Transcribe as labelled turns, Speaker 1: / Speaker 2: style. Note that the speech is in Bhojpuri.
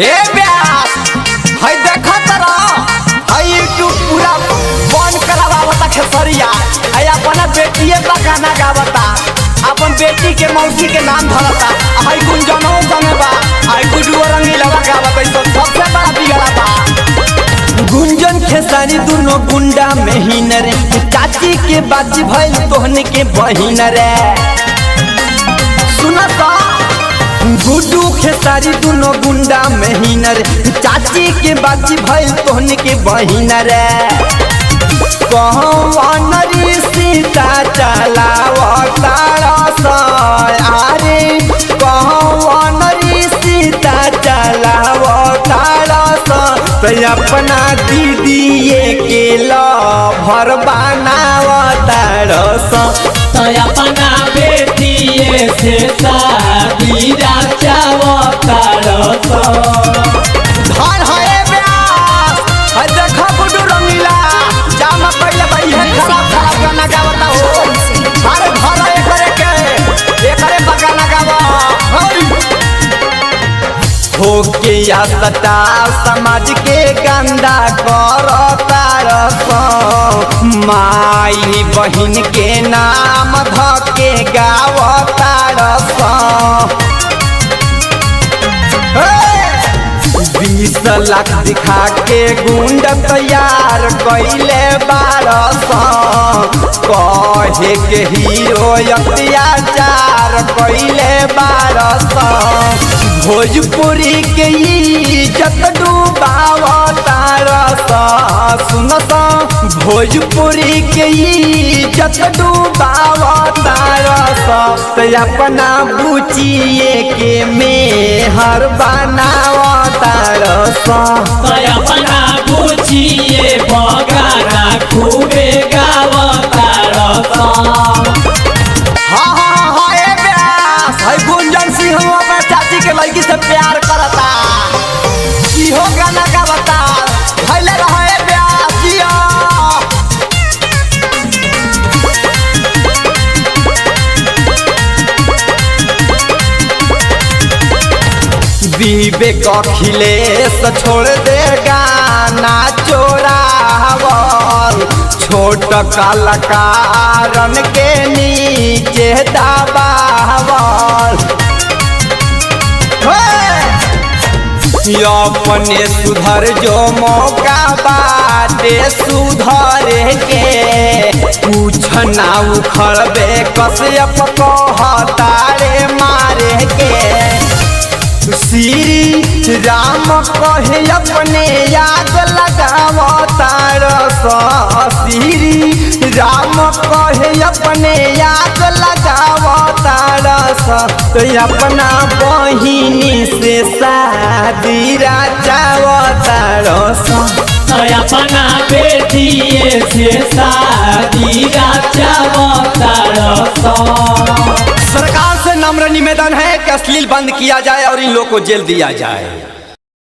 Speaker 1: ए ब्यास हई देखा तरा हई यूट्यूब पूरा बंद करावता खेसरिया हई अपना बेटिए का गाना गावता अपन बेटी के मौसी के नाम धरता हई गुंजनो संगबा हई गुडुओ रंगीला गावता तो सबसे बड़ा बिगड़ा बा गुंजन खेसारी दोनों गुंडा में ही न रे चाची के बाजी भइल तोहने के बहिन रे सुना सा गुड्डू खेसारी दोनों गुंडा में ही न रे चाची के बाजी भइल तोहने के बहिन रे कहवन रे सीता चलावता अरे कहवन रे सीता चलावता तो अपना दीदीए के लभर बनावता
Speaker 2: तो अपना बेटिए से शादी रचावता
Speaker 1: धन है ब्यास देखा गुड्डू रंगीला जामा पहले भाई है खराब खराब गाना गावता हो अरे घर एकरे बगाना गावा होके या सता समाज के गंदा करता माई बहिन के नाम धके गावता 20 लाख दिखा के गुंड तैयार कैले 1200 कहे के हीरो अत्याचार कैले 1200 भोजपुरी के इज्जत डूबावता सुन भोजपुरी के इज्जत डूबावता तो अपना बुचिए के मेहर बनावता
Speaker 2: तो अपना बुचिए बगाना खूबे गावता
Speaker 1: गुंजन सिंह अपना चाची के लड़की से प्यार करता इहो गाना गावता भइले रहे ब्यास जिया विवेक अखिलेश छोड़ दे गाना चोरावल छोट कलाकारन के नीचे दबावल अपने सुधर जो मौका बाटे सुधरे के कुछ ना उखड़बे कश्यप कहतारे मारे के श्री राम कहे अपने याद लगावता श्री राम कहे अपने याद लगावता तो अपना बहिनी से शादी रचावता
Speaker 2: तो अपना बेटिए से शादी रचावता
Speaker 1: सरकार से नम्र निवेदन है कि अश्लील बंद किया जाए और इन लोगों को जेल दिया जाए।